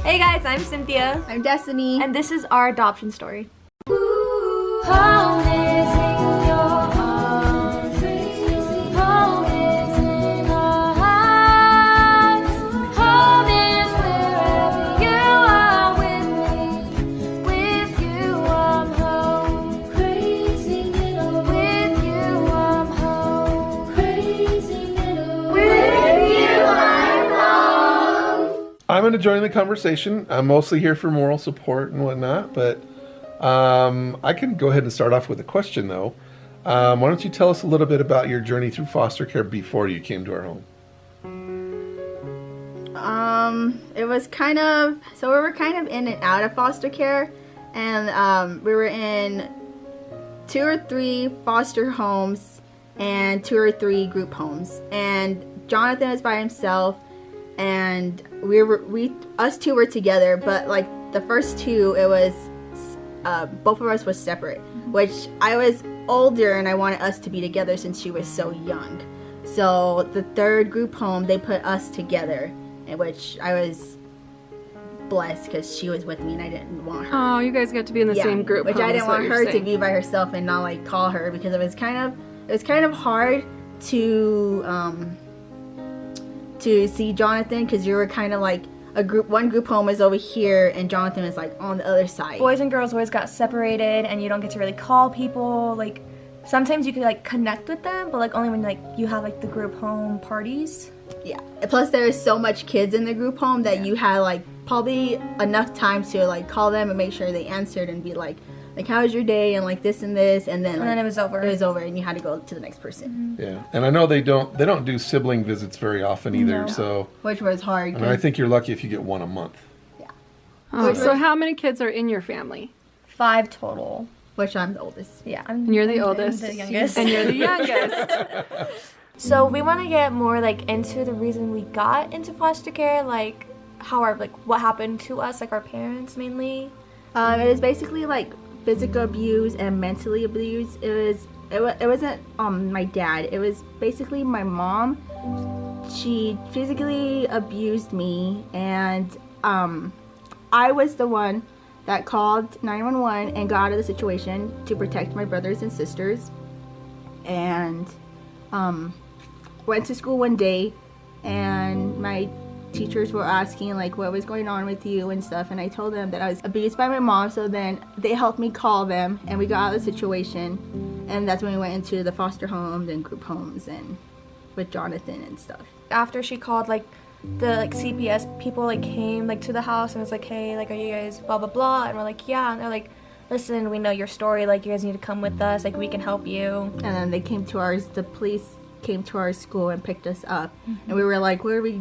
Hey guys, I'm Cynthia. I'm Destiny. And this is our adoption story. Home is in your arms. Home is in our hearts. Home is wherever you are with me. With you I'm home. Crazy little. With you I'm home. Crazy little. With you I'm home. I'm going to join the conversation. I'm mostly here for moral support and whatnot, but I can go ahead and start off with a question, though. Why don't you tell us a little bit about your journey through foster care before you came to our home? It was we were kind of in and out of foster care, and we were in 2 or 3 foster homes and 2 or 3 group homes. And Jonathan was by himself, and us 2 were together, but like the first 2, it was both of us was separate, which I was older and I wanted us to be together since she was so young. So the 3rd group home, they put us together, in which I was blessed because she was with me and I didn't want her. Oh, you guys get to be in the same group. Which I didn't want her to be by herself and not like call her, because it was kind of hard to see Jonathan, because you were kind of like one group home is over here and Jonathan is like on the other side. Boys and girls always got separated and you don't get to really call people. Like sometimes you could like connect with them, but like only when like you have like the group home parties. Yeah. Plus there is so much kids in the group home that you had like probably enough time to like call them and make sure they answered and be like how was your day and like this and this, and then it was over. It was over and you had to go to the next person. Mm-hmm. Yeah, and I know they don't do sibling visits very often either. No. So which was hard. I think you're lucky if you get one a month. Yeah. Oh, so how many kids are in your family? 5 total. Which I'm the oldest. Yeah, and you're the oldest. The youngest. And you're the youngest. So we want to get more like into the reason we got into foster care, like what happened to us, like our parents mainly. It was basically like physical abuse and mentally abuse. It wasn't my dad. It was basically my mom. She physically abused me, and I was the one that called 911 and got out of the situation to protect my brothers and sisters. And went to school one day, and my teachers were asking like what was going on with you and stuff, and I told them that I was abused by my mom. So then they helped me call them and we got out of the situation, and that's when we went into the foster homes and group homes and with Jonathan and stuff. After she called, like the like CPS people like came like to the house and was like, hey, like are you guys blah blah blah, and we're like yeah, and they're like, listen, we know your story, like you guys need to come with us, like we can help you. And then they came to ours, the police came to our school and picked us up, and we were like, where are we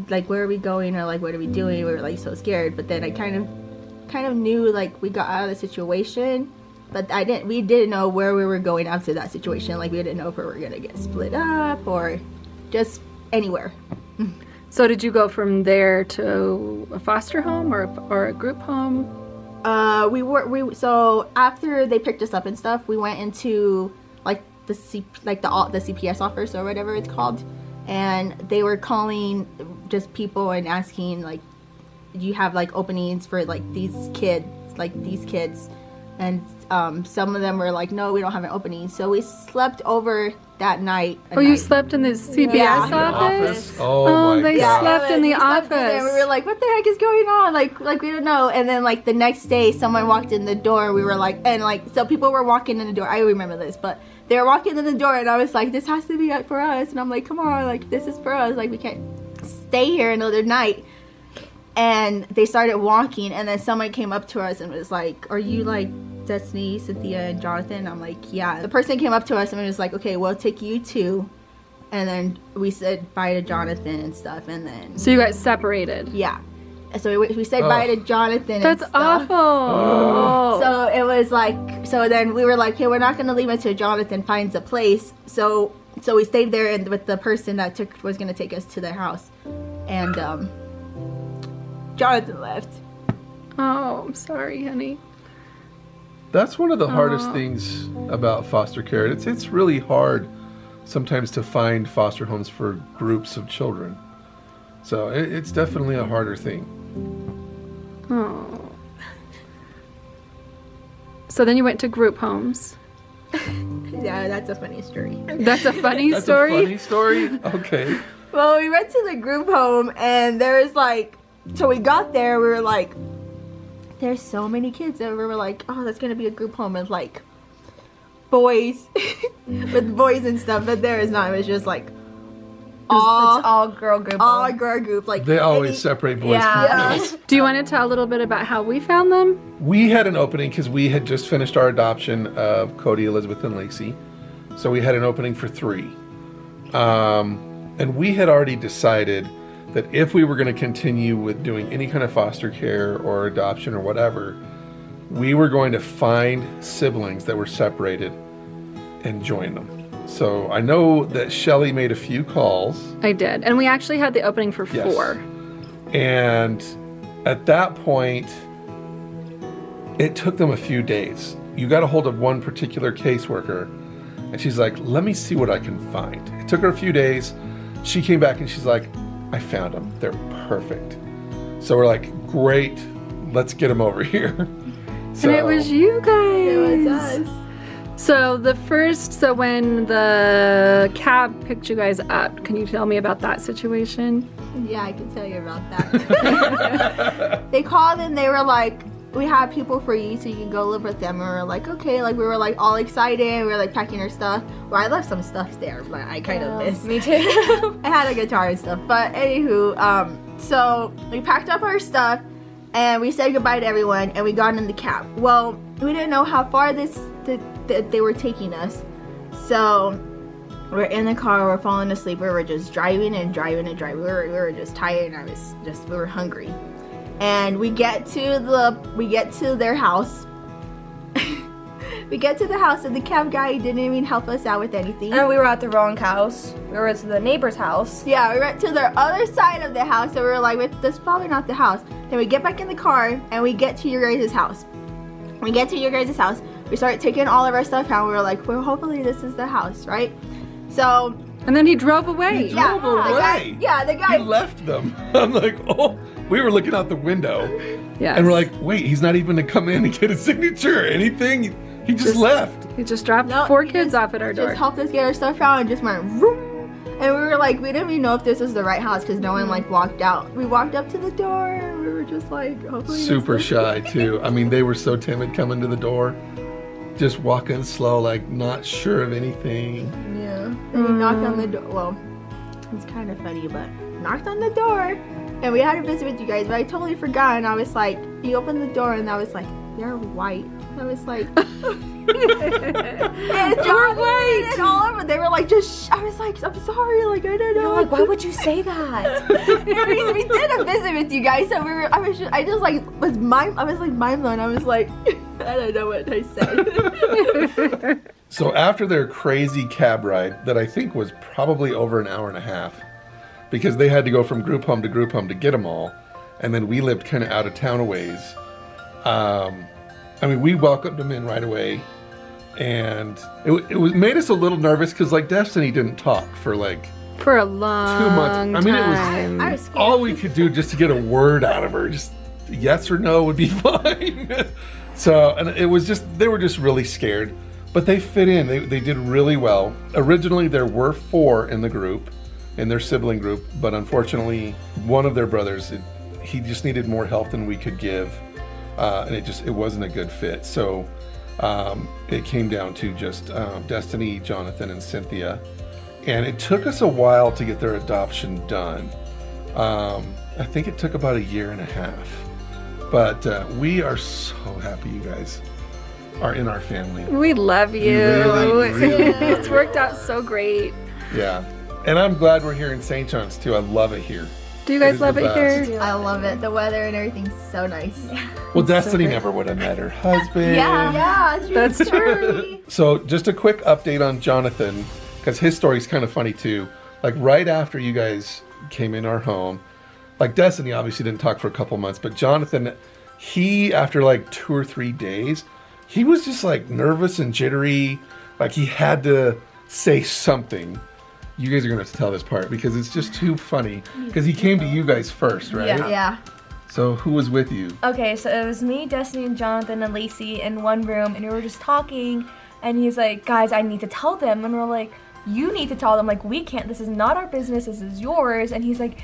going, or like what are we doing? We were like so scared, but then I kind of knew like we got out of the situation, but we didn't know where we were going after that situation. Like we didn't know if we were gonna get split up or just anywhere. So did you go from there to a foster home or a group home? So after they picked us up and stuff, we went into like the CPS office or whatever it's called, and they were calling just people and asking like, do you have like openings for like these kids, and some of them were like, no, we don't have an opening. So we slept over that night. You slept in the CPS office? Oh they slept in the office. And we were like, what the heck is going on? Like we don't know. And then like the next day, someone walked in the door. We were like, and like so people were walking in the door. I remember this, but they were walking in the door, and I was like, this has to be for us. And I'm like, come on, like this is for us. Like we can't stay here another night. And they started walking, and then someone came up to us and was like, are you like Destiny, Cynthia, and Jonathan? I'm like, yeah. The person came up to us and was like, okay, we'll take you too. And then we said bye to Jonathan and stuff, and then... So you guys separated? Yeah. So we said bye to Jonathan. That's and stuff. Awful. So it was like, so then we were like, hey, we're not going to leave until Jonathan finds a place. So we stayed there with the person that was going to take us to their house. And Jonathan left. Oh, I'm sorry, honey. That's one of the hardest things about foster care. It's really hard sometimes to find foster homes for groups of children. So it's definitely a harder thing. Oh. So then you went to group homes. Yeah, that's a funny story. That's a funny That's story. a funny story. Okay. Well, we went to the group home, and there was like, so we got there, we were like, there's so many kids, and we were like, oh, that's gonna be a group home of like boys, with boys and stuff, but there is not. It was just like It's all girl group. all girl group, like They always any- separate boys Yeah. from girls. Do you want to tell a little bit about how we found them? We had an opening because we had just finished our adoption of Cody, Elizabeth, and Lacey. So we had an opening for 3. And we had already decided that if we were going to continue with doing any kind of foster care or adoption or whatever, we were going to find siblings that were separated and join them. So I know that Shelly made a few calls. I did. And we actually had the opening for Yes. 4. And at that point, it took them a few days. You got a hold of one particular caseworker, and she's like, let me see what I can find. It took her a few days. She came back and she's like, I found them. They're perfect. So we're like, great, let's get them over here. And it was you guys. It was us. So when the cab picked you guys up, can you tell me about that situation? Yeah, I can tell you about that. They called and they were like, we have people for you so you can go live with them. And we were like, okay, like we were like all excited. We were like packing our stuff. Well, I left some stuff there, but I kind of missed. Me too. I had a guitar and stuff. But anywho, so we packed up our stuff and we said goodbye to everyone and we got in the cab. Well, we didn't know how far they were taking us. So we're in the car, we're falling asleep, we were just driving and driving and driving. We were just tired and we were hungry. And we get to their house. We get to the house and the cab guy didn't even help us out with anything. And we were at the wrong house. We were at the neighbor's house. Yeah, we went to the other side of the house and we were like, that's probably not the house. Then we get back in the car and we get to your guys' house. We get to your guys' house. We start taking all of our stuff out. We were like, well, hopefully this is the house, right? So, And then he drove away. yeah, drove the guy, away. yeah, the He guy, left them. I'm like, oh, we were looking out the window. Yes. And we're like, wait, he's not even to come in and get a signature or anything. He just left. He just dropped No, 4 he kids just- off at our door. just helped us get our stuff out and just went vroom. And we were like, we didn't even know if this was the right house because no one like walked out. We walked up to the door and we were just like, hopefully this Super is- shy too. I mean, they were so timid coming to the door, just walking slow, like not sure of anything. Yeah. And he knocked on the door. Well, it's kind of funny, but knocked on the door. And we had a visit with you guys, but I totally forgot. And I was like, he opened the door and I was like, you're white. I was like, and John and all over. They were like, just. I was like, I'm sorry. Like I don't know. Like, why would you say that? we did a visit with you guys, so we were. I was like mind blown. I was like, I don't know what I said. So after their crazy cab ride, that I think was probably over an hour and a half, because they had to go from group home to get them all, and then we lived kind of out of town a ways. I mean, we welcomed them in right away, and it made us a little nervous because like Destiny didn't talk for like For a long too much. I mean, it was time. I was scared. all we could do just to get a word out of her. Just yes or no would be fine. So, and it was just, they were just really scared, but they fit in. They did really well. Originally, there were 4 in the group, in their sibling group, but unfortunately, one of their brothers, he just needed more help than we could give. And it wasn't a good fit. So it came down to just Destiny, Jonathan, and Cynthia. And it took us a while to get their adoption done. I think it took about 1.5 years. But we are so happy you guys are in our family. We love you. Really, really It's worked out so great. Yeah. And I'm glad we're here in St. John's too. I love it here. Do you It guys is love the it best. here? I love it. The weather and everything's so nice. Well, Destiny great. never would have met her husband. Yeah, That's true. So just a quick update on Jonathan, because his story's kind of funny too. Like right after you guys came in our home, like Destiny obviously didn't talk for a couple months, but Jonathan, he, after like 2 or 3 days, he was just like nervous and jittery. Like he had to say something. You guys are going to have to tell this part because it's just too funny. Because he came to you guys first, right? Yeah. Yeah. So who was with you? Okay, so it was me, Destiny, and Jonathan, and Lacey in one room, and we were just talking, and he's like, guys, I need to tell them, and we're like, you need to tell them, like, we can't, this is not our business, this is yours. And he's like,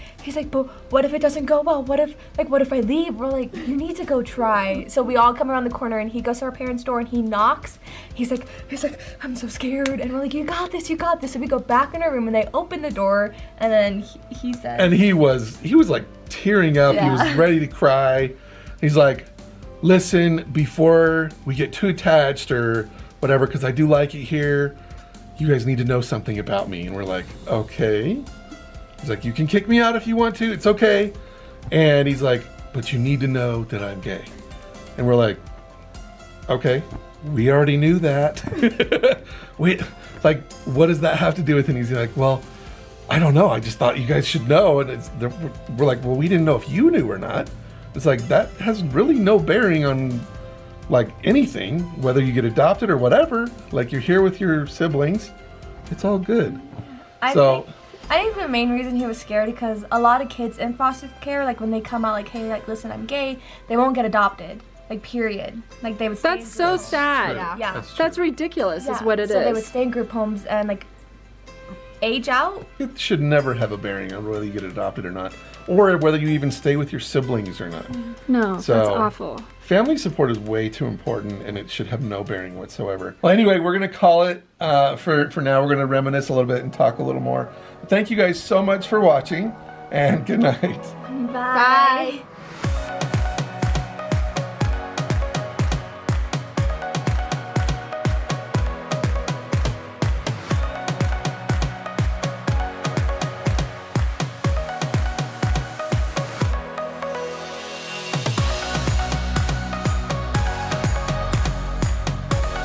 but what if it doesn't go well? What if I leave? We're like, you need to go try. So we all come around the corner, and he goes to our parents' door, and he knocks. He's like, I'm so scared. And we're like, you got this. So we go back in our room, and they open the door, and then he said, And he was like tearing up. He was Yeah. ready to cry. He's like, listen, before we get too attached or whatever, because I do like it here, you guys need to know something about me. And we're like, okay. He's like, you can kick me out if you want to. It's okay. And he's like, but you need to know that I'm gay. And we're like, okay, we already knew that. Wait, like, what does that have to do with it? And he's like, well, I don't know. I just thought you guys should know. And we're like, well, we didn't know if you knew or not. It's like, that has really no bearing on like anything, whether you get adopted or whatever. Like, you're here with your siblings. It's all good. I think the main reason he was scared because a lot of kids in foster care, like when they come out like, hey, like, listen, I'm gay, they won't get adopted. Like, period. Like, they would stay That's in so group- sad. Yeah. That's true. That's ridiculous, is Yeah, what it so is. they would stay in group homes and like age out. It should never have a bearing on whether you get adopted or not, or whether you even stay with your siblings or not. No, So- that's awful. Family support is way too important, and it should have no bearing whatsoever. Well, anyway, we're going to call it for now. We're going to reminisce a little bit and talk a little more. Thank you guys so much for watching, and good night. Bye.